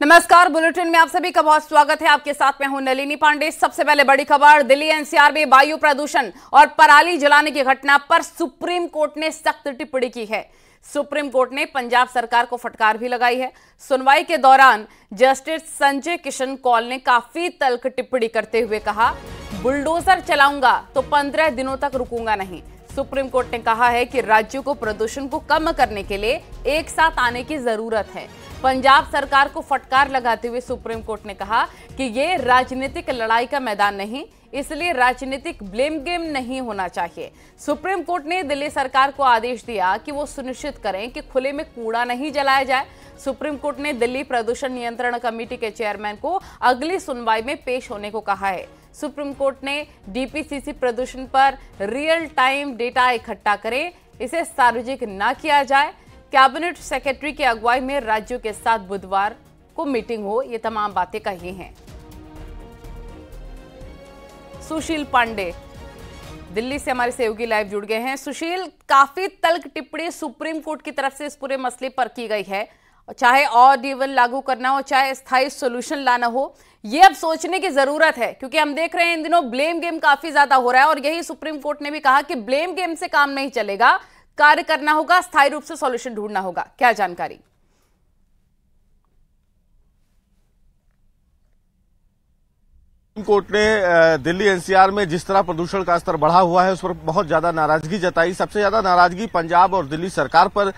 नमस्कार, बुलेटिन में आप सभी का बहुत स्वागत है। आपके साथ मैं हूं नलिनी पांडे। सबसे पहले बड़ी खबर, दिल्ली एनसीआर में वायु प्रदूषण और पराली जलाने की घटना पर सुप्रीम कोर्ट ने सख्त टिप्पणी की है। सुप्रीम कोर्ट ने पंजाब सरकार को फटकार भी लगाई है। सुनवाई के दौरान जस्टिस संजय किशन कौल ने काफी तल्ख टिप्पणी करते हुए कहा, बुलडोजर चलाऊंगा तो 15 दिनों तक रुकूंगा नहीं। सुप्रीम कोर्ट ने कहा है कि राज्यों को प्रदूषण को कम करने के लिए एक साथ आने की जरूरत है। पंजाब सरकार को फटकार लगाते हुए सुप्रीम कोर्ट ने कहा कि ये राजनीतिक लड़ाई का मैदान नहीं, इसलिए राजनीतिक ब्लेम गेम नहीं होना चाहिए। सुप्रीम कोर्ट ने दिल्ली सरकार को आदेश दिया कि वो सुनिश्चित करें कि खुले में कूड़ा नहीं जलाया जाए। सुप्रीम कोर्ट ने दिल्ली प्रदूषण नियंत्रण कमेटी के चेयरमैन को अगली सुनवाई में पेश होने को कहा है। सुप्रीम कोर्ट ने डीपीसीसी प्रदूषण पर रियल टाइम डेटा इकट्ठा करें, इसे सार्वजनिक न किया जाए। कैबिनेट सेक्रेटरी की अगुवाई में राज्यों के साथ बुधवार को मीटिंग हो, ये तमाम बातें कही हैं। सुशील पांडे दिल्ली से हमारे सहयोगी लाइव जुड़ गए हैं। सुशील, काफी तल्ख टिप्पणी सुप्रीम कोर्ट की तरफ से इस पूरे मसले पर की गई है, चाहे ऑड इवन लागू करना हो, चाहे स्थायी सोल्यूशन लाना हो, ये अब सोचने की जरूरत है, क्योंकि हम देख रहे हैं इन दिनों ब्लेम गेम काफी ज्यादा हो रहा है। और यही सुप्रीम कोर्ट ने भी कहा कि ब्लेम गेम से काम नहीं चलेगा, कार्य करना होगा, स्थायी रूप से सॉल्यूशन ढूंढना होगा। क्या जानकारी? सुप्रीम कोर्ट ने दिल्ली एनसीआर में जिस तरह प्रदूषण का स्तर बढ़ा हुआ है उस पर बहुत ज्यादा नाराजगी जताई। सबसे ज्यादा नाराजगी पंजाब और दिल्ली सरकार पर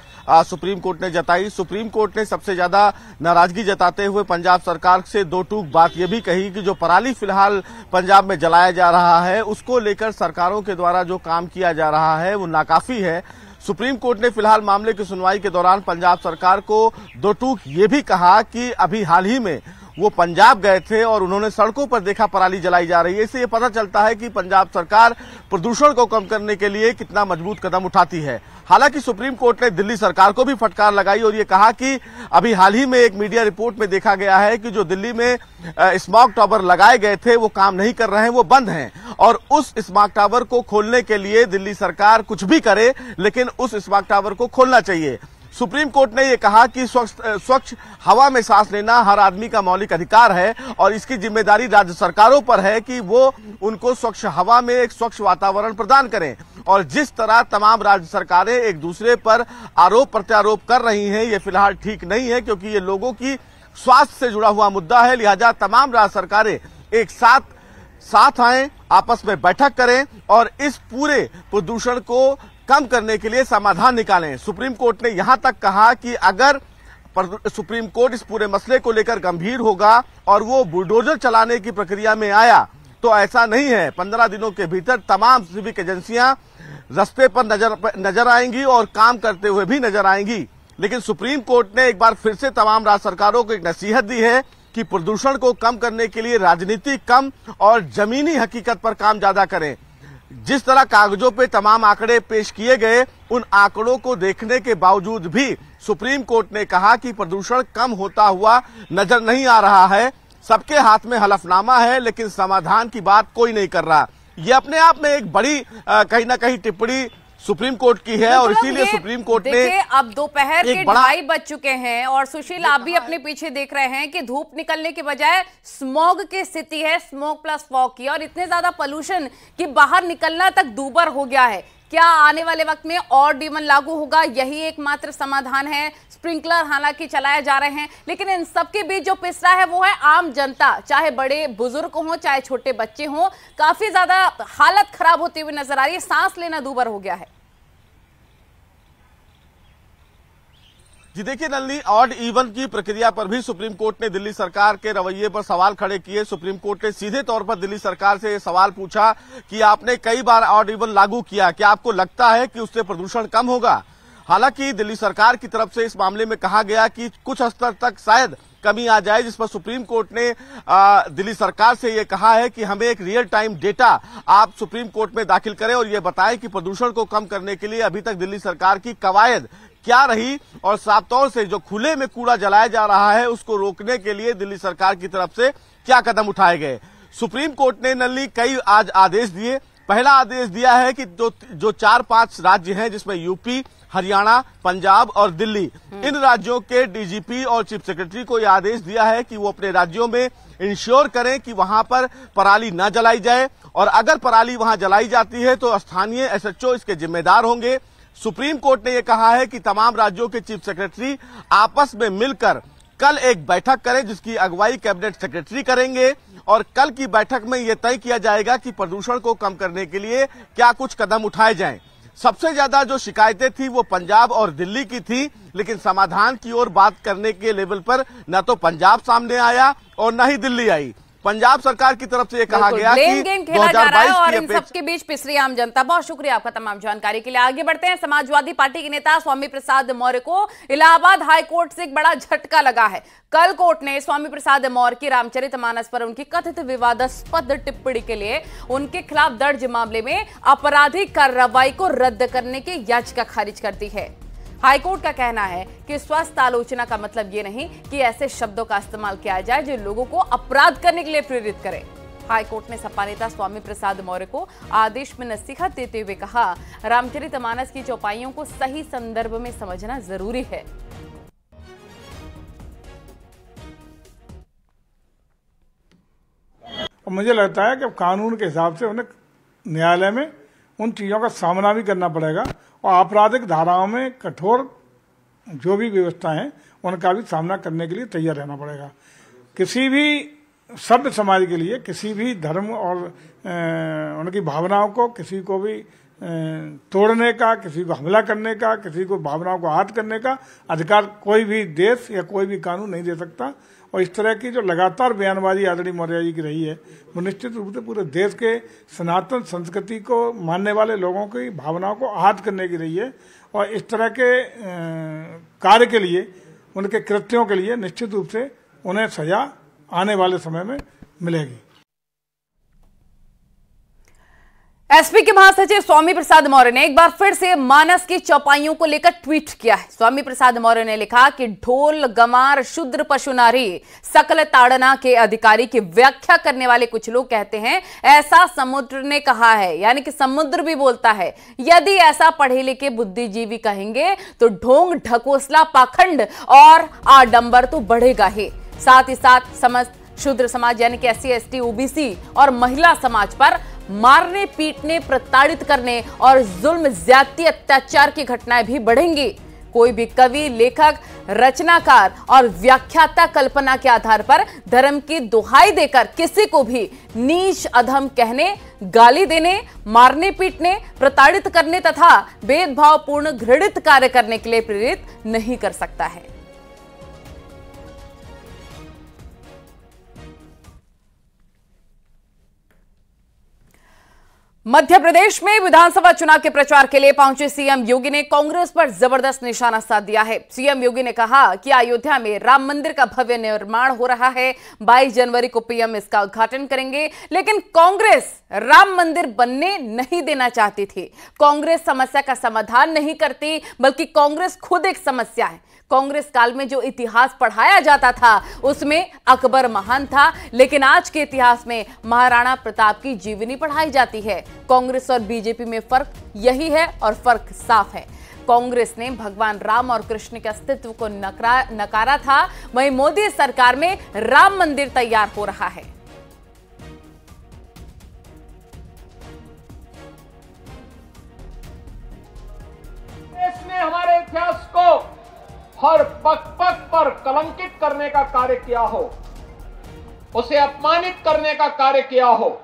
सुप्रीम कोर्ट ने जताई। सुप्रीम कोर्ट ने सबसे ज्यादा नाराजगी जताते हुए पंजाब सरकार से दो टूक बात यह भी कही कि जो पराली फिलहाल पंजाब में जलाया जा रहा है उसको लेकर सरकारों के द्वारा जो काम किया जा रहा है वो नाकाफी है। सुप्रीम कोर्ट ने फिलहाल मामले की सुनवाई के दौरान पंजाब सरकार को दो टूक ये भी कहा कि अभी हाल ही में वो पंजाब गए थे और उन्होंने सड़कों पर देखा पराली जलाई जा रही है। इससे ये पता चलता है कि पंजाब सरकार प्रदूषण को कम करने के लिए कितना मजबूत कदम उठाती है। हालांकि सुप्रीम कोर्ट ने दिल्ली सरकार को भी फटकार लगाई और ये कहा कि अभी हाल ही में एक मीडिया रिपोर्ट में देखा गया है कि जो दिल्ली में स्मॉग टावर लगाए गए थे वो काम नहीं कर रहे हैं, वो बंद हैं और उस स्मॉग टावर को खोलने के लिए दिल्ली सरकार कुछ भी करे, लेकिन उस स्मॉग टावर को खोलना चाहिए। सुप्रीम कोर्ट ने यह कहा कि स्वच्छ हवा में सांस लेना हर आदमी का मौलिक अधिकार है और इसकी जिम्मेदारी राज्य सरकारों पर है कि वो उनको स्वच्छ हवा में एक स्वच्छ वातावरण प्रदान करें। और जिस तरह तमाम राज्य सरकारें एक दूसरे पर आरोप प्रत्यारोप कर रही हैं ये फिलहाल ठीक नहीं है, क्योंकि ये लोगों की स्वास्थ्य से जुड़ा हुआ मुद्दा है। लिहाजा तमाम राज्य सरकारें एक साथ आएं, आपस में बैठक करें और इस पूरे प्रदूषण को कम करने के लिए समाधान निकालें। सुप्रीम कोर्ट ने यहां तक कहा कि अगर सुप्रीम कोर्ट इस पूरे मसले को लेकर गंभीर होगा और वो बुलडोजर चलाने की प्रक्रिया में आया तो ऐसा नहीं है, 15 दिनों के भीतर तमाम सिविक एजेंसियां रास्ते पर नजर आएंगी और काम करते हुए भी नजर आएंगी। लेकिन सुप्रीम कोर्ट ने एक बार फिर से तमाम राज्य सरकारों को एक नसीहत दी है कि प्रदूषण को कम करने के लिए राजनीति कम और जमीनी हकीकत पर काम ज्यादा करें। जिस तरह कागजों पे तमाम आंकड़े पेश किए गए, उन आंकड़ों को देखने के बावजूद भी सुप्रीम कोर्ट ने कहा कि प्रदूषण कम होता हुआ नजर नहीं आ रहा है। सबके हाथ में हलफनामा है लेकिन समाधान की बात कोई नहीं कर रहा। ये अपने आप में एक बड़ी कहीं ना कहीं टिप्पणी सुप्रीम कोर्ट की है और इसीलिए सुप्रीम कोर्ट ने अब दोपहर के 2:30 बज चुके हैं और सुशील आप भी अपने पीछे देख रहे हैं कि धूप निकलने के बजाय स्मॉग की स्थिति है, स्मॉग प्लस फॉग की, और इतने ज्यादा पोल्यूशन कि बाहर निकलना तक दूभर हो गया है। क्या आने वाले वक्त में और डीमन लागू होगा? यही एकमात्र समाधान है। स्प्रिंकलर हालांकि चलाए जा रहे हैं, लेकिन इन सबके बीच जो पिस रहा है वो है आम जनता, चाहे बड़े बुजुर्ग हों चाहे छोटे बच्चे हों। काफी ज्यादा हालत खराब होती हुई नजर आ रही है, सांस लेना दूभर हो गया है। जी देखिए नलिनी, ऑड इवन की प्रक्रिया पर भी सुप्रीम कोर्ट ने दिल्ली सरकार के रवैये पर सवाल खड़े किए। सुप्रीम कोर्ट ने सीधे तौर पर दिल्ली सरकार से यह सवाल पूछा कि आपने कई बार ऑड इवन लागू किया, क्या आपको लगता है कि उससे प्रदूषण कम होगा? हालांकि दिल्ली सरकार की तरफ से इस मामले में कहा गया कि कुछ स्तर तक शायद कमी आ जाए, जिस पर सुप्रीम कोर्ट ने दिल्ली सरकार से यह कहा है कि हमें एक रियल टाइम डेटा आप सुप्रीम कोर्ट में दाखिल करें और यह बताएं कि प्रदूषण को कम करने के लिए अभी तक दिल्ली सरकार की कवायद क्या रही और साफ तौर से जो खुले में कूड़ा जलाया जा रहा है उसको रोकने के लिए दिल्ली सरकार की तरफ से क्या कदम उठाए गए। सुप्रीम कोर्ट ने नलिनी कई आज आदेश दिए। पहला आदेश दिया है कि जो 4-5 राज्य हैं जिसमें यूपी, हरियाणा, पंजाब और दिल्ली, इन राज्यों के डीजीपी और चीफ सेक्रेटरी को यह आदेश दिया है कि वो अपने राज्यों में इंश्योर करें कि वहां पर पराली न जलाई जाए, और अगर पराली वहां जलाई जाती है तो स्थानीय एसएचओ इसके जिम्मेदार होंगे। सुप्रीम कोर्ट ने यह कहा है कि तमाम राज्यों के चीफ सेक्रेटरी आपस में मिलकर कल एक बैठक करें, जिसकी अगुवाई कैबिनेट सेक्रेटरी करेंगे, और कल की बैठक में यह तय किया जाएगा कि प्रदूषण को कम करने के लिए क्या कुछ कदम उठाए जाएं। सबसे ज्यादा जो शिकायतें थी वो पंजाब और दिल्ली की थी, लेकिन समाधान की ओर बात करने के लेवल पर न तो पंजाब सामने आया और न ही दिल्ली आई। पंजाब सरकार की तरफ से यह कहा गया कि 2022 और इन सबके बीच पिछड़ी आम जनता। बहुत शुक्रिया आपका तमाम जानकारी के लिए। आगे बढ़ते हैं। समाजवादी पार्टी के नेता स्वामी प्रसाद मौर्य को इलाहाबाद हाईकोर्ट से एक बड़ा झटका लगा है। कल कोर्ट ने स्वामी प्रसाद मौर्य की रामचरितमानस पर उनकी कथित विवादास्पद टिप्पणी के लिए उनके खिलाफ दर्ज मामले में आपराधिक कार्रवाई को रद्द करने की याचिका खारिज कर दी है। हाईकोर्ट का कहना है कि स्वस्थ आलोचना का मतलब ये नहीं कि ऐसे शब्दों का इस्तेमाल किया जाए जो लोगों को अपराध करने के लिए प्रेरित करे। हाईकोर्ट ने सपा नेता स्वामी प्रसाद मौर्य को आदेश में नसीहत देते हुए कहा, रामचरितमानस की चौपाइयों को सही संदर्भ में समझना जरूरी है। मुझे लगता है कि कानून के हिसाब से उन्हें न्यायालय में उन चीजों का सामना भी करना पड़ेगा, और आपराधिक धाराओं में कठोर जो भी व्यवस्था है उनका भी सामना करने के लिए तैयार रहना पड़ेगा। किसी भी सभ्य समाज के लिए किसी भी धर्म और उनकी भावनाओं को किसी को भी तोड़ने का, किसी को हमला करने का, किसी को भावनाओं को आहत करने का अधिकार कोई भी देश या कोई भी कानून नहीं दे सकता। और इस तरह की जो लगातार बयानबाजी आदरणीय मौर्य जी की रही है, वो निश्चित रूप से पूरे देश के सनातन संस्कृति को मानने वाले लोगों की भावनाओं को आहत करने की रही है। और इस तरह के कार्य के लिए, उनके कृत्यों के लिए निश्चित रूप से उन्हें सजा आने वाले समय में मिलेगी। एसपी के महासचिव स्वामी प्रसाद मौर्य ने एक बार फिर से मानस की चौपाइयों को लेकर ट्वीट किया है। स्वामी प्रसाद मौर्य ने लिखा कि ढोल गमार शूद्र पशु नारी सकल ताड़ना के अधिकारी की व्याख्या करने वाले कुछ लोग कहते हैं ऐसा समुद्र ने कहा है, यानी कि समुद्र भी बोलता है। यदि ऐसा पढ़े लिखे बुद्धिजीवी कहेंगे तो ढोंग ढकोसला पाखंड और आडंबर तो बढ़ेगा ही। साथ ही साथ समस्त शूद्र समाज यानी कि SC ST OBC और महिला समाज पर मारने पीटने प्रताड़ित करने और जुल्म ज्यादती अत्याचार की घटनाएं भी बढ़ेंगी। कोई भी कवि, लेखक, रचनाकार और व्याख्याता कल्पना के आधार पर धर्म की दुहाई देकर किसी को भी नीच अधम कहने, गाली देने, मारने पीटने, प्रताड़ित करने तथा भेदभावपूर्ण घृणित कार्य करने के लिए प्रेरित नहीं कर सकता है। मध्य प्रदेश में विधानसभा चुनाव के प्रचार के लिए पहुंचे सीएम योगी ने कांग्रेस पर जबरदस्त निशाना साध दिया है। सीएम योगी ने कहा कि अयोध्या में राम मंदिर का भव्य निर्माण हो रहा है, 22 जनवरी को पीएम इसका उद्घाटन करेंगे। लेकिन कांग्रेस राम मंदिर बनने नहीं देना चाहती थी। कांग्रेस समस्या का समाधान नहीं करती, बल्कि कांग्रेस खुद एक समस्या है। कांग्रेस काल में जो इतिहास पढ़ाया जाता था उसमें अकबर महान था, लेकिन आज के इतिहास में महाराणा प्रताप की जीवनी पढ़ाई जाती है। कांग्रेस और बीजेपी में फर्क यही है और फर्क साफ है। कांग्रेस ने भगवान राम और कृष्ण के अस्तित्व को नकारा था, वहीं मोदी सरकार में राम मंदिर तैयार हो रहा है। देश ने हमारे इतिहास को हर पग पग पर कलंकित करने का कार्य किया हो, उसे अपमानित करने का कार्य किया हो।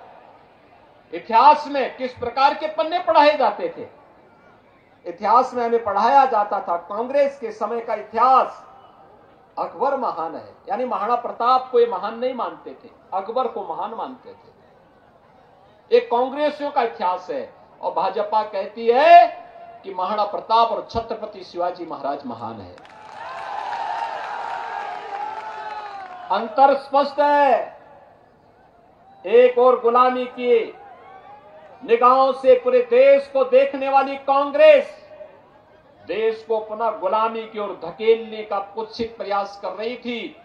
इतिहास में किस प्रकार के पन्ने पढ़ाए जाते थे? इतिहास में हमें पढ़ाया जाता था कांग्रेस के समय का इतिहास अकबर महान है, यानी महाराणा प्रताप को ये महान नहीं मानते थे, अकबर को महान मानते थे। एक कांग्रेसियों का इतिहास है। और भाजपा कहती है कि महाराणा प्रताप और छत्रपति शिवाजी महाराज महान है। अंतर स्पष्ट है। एक और गुलामी की निगाहों से पूरे देश को देखने वाली कांग्रेस देश को पुनः गुलामी की ओर धकेलने का कुत्सित प्रयास कर रही थी।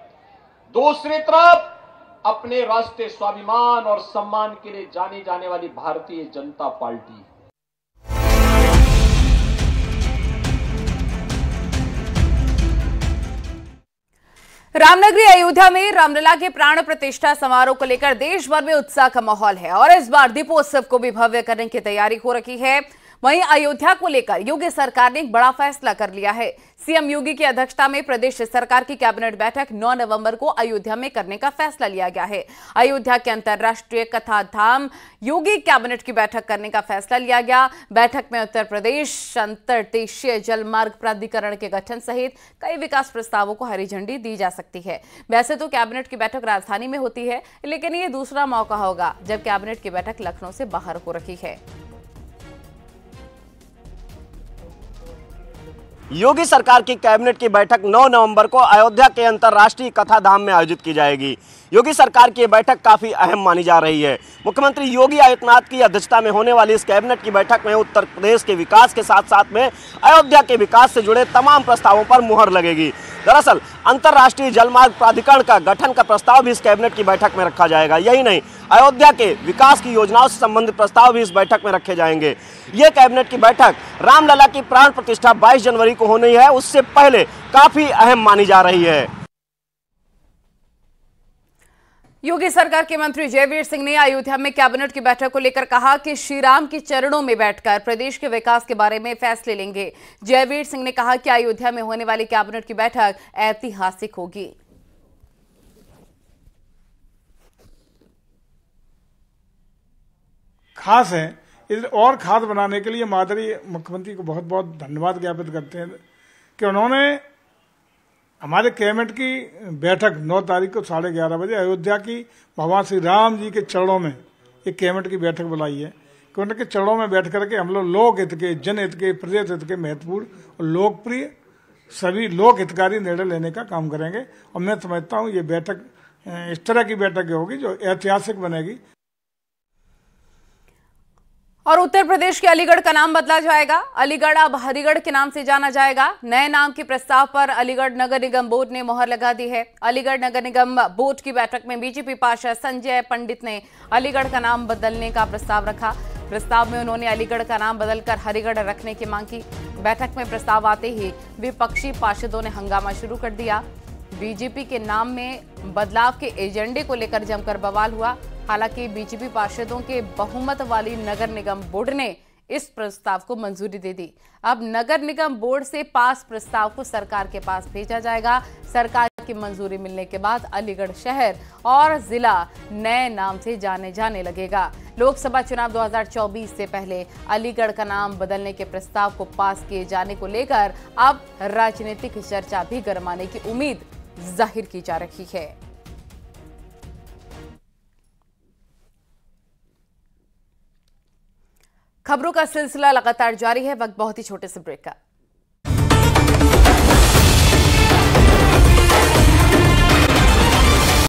दूसरी तरफ अपने राष्ट्रीय स्वाभिमान और सम्मान के लिए जानी जाने वाली भारतीय जनता पार्टी। रामनगरी अयोध्या में रामलला के प्राण प्रतिष्ठा समारोह को लेकर देश भर में उत्साह का माहौल है और इस बार दीपोत्सव को भी भव्य करने की तैयारी हो रही है। वहीं अयोध्या को लेकर योगी सरकार ने एक बड़ा फैसला कर लिया है। सीएम योगी की अध्यक्षता में प्रदेश सरकार की कैबिनेट बैठक 9 नवंबर को अयोध्या में करने का फैसला लिया गया है। अयोध्या के अंतर्राष्ट्रीय कथा धाम योगी कैबिनेट की बैठक करने का फैसला लिया गया। बैठक में उत्तर प्रदेश अंतर्देशीय जलमार्ग प्राधिकरण के गठन सहित कई विकास प्रस्तावों को हरी झंडी दी जा सकती है। वैसे तो कैबिनेट की बैठक राजधानी में होती है, लेकिन ये दूसरा मौका होगा जब कैबिनेट की बैठक लखनऊ से बाहर हो रही है। योगी सरकार की कैबिनेट की बैठक 9 नवंबर को अयोध्या के अंतर्राष्ट्रीय कथा धाम में आयोजित की जाएगी। योगी सरकार की बैठक काफी अहम मानी जा रही है। मुख्यमंत्री योगी आदित्यनाथ की अध्यक्षता में होने वाली इस कैबिनेट की बैठक में उत्तर प्रदेश के विकास के साथ साथ में अयोध्या के विकास से जुड़े तमाम प्रस्तावों पर मुहर लगेगी। दरअसल अंतर्राष्ट्रीय जलमार्ग प्राधिकरण का गठन का प्रस्ताव भी इस कैबिनेट की बैठक में रखा जाएगा। यही नहीं, अयोध्या के विकास की योजनाओं से संबंधित प्रस्ताव भी इस बैठक में रखे जाएंगे। ये कैबिनेट की बैठक रामलला की प्राण प्रतिष्ठा 22 जनवरी को होनी है, उससे पहले काफी अहम मानी जा रही है। योगी सरकार के मंत्री जयवीर सिंह ने अयोध्या में कैबिनेट की बैठक को लेकर कहा कि श्री राम के चरणों में बैठकर प्रदेश के विकास के बारे में फैसले लेंगे। जयवीर सिंह ने कहा कि अयोध्या में होने वाली कैबिनेट की बैठक ऐतिहासिक होगी। खास है, इसे और खास बनाने के लिए माननीय मुख्यमंत्री को बहुत बहुत धन्यवाद ज्ञापित करते हैं कि उन्होंने हमारे कैबिनेट की बैठक 9 तारीख को 11:30 बजे अयोध्या की भगवान श्री राम जी के चरणों में एक कैबिनेट की बैठक बुलाई है कि उनके चरणों में बैठ करके हम लोग लोक हित के, जनहित के, प्रदेश हित के महत्वपूर्ण और लोकप्रिय सभी लोक हितकारी निर्णय लेने का काम करेंगे। और मैं समझता हूँ ये बैठक इस तरह की बैठक होगी जो ऐतिहासिक बनेगी। और उत्तर प्रदेश के अलीगढ़ का नाम बदला जाएगा। अलीगढ़ अब हरिगढ़ के नाम से जाना जाएगा। नए नाम के प्रस्ताव पर अलीगढ़ नगर निगम बोर्ड ने मोहर लगा दी है। अलीगढ़ नगर निगम बोर्ड की बैठक में बीजेपी पार्षद संजय पंडित ने अलीगढ़ का नाम बदलने का प्रस्ताव रखा। प्रस्ताव में उन्होंने अलीगढ़ का नाम बदलकर हरिगढ़ रखने की मांग की। बैठक में प्रस्ताव आते ही विपक्षी पार्षदों ने हंगामा शुरू कर दिया। बीजेपी के नाम में बदलाव के एजेंडे को लेकर जमकर बवाल हुआ। हालांकि बीजेपी पार्षदों के बहुमत वाली नगर निगम बोर्ड ने इस प्रस्ताव को मंजूरी दे दी। अब नगर निगम बोर्ड से पास प्रस्ताव को सरकार के पास भेजा जाएगा। सरकार की मंजूरी मिलने के बाद अलीगढ़ शहर और जिला नए नाम से जाने लगेगा। लोकसभा चुनाव 2024 से पहले अलीगढ़ का नाम बदलने के प्रस्ताव को पास किए जाने को लेकर अब राजनीतिक चर्चा भी गरमाने की उम्मीद जाहिर की जा रही है। खबरों का सिलसिला लगातार जारी है। वक्त बहुत ही छोटे से ब्रेक का।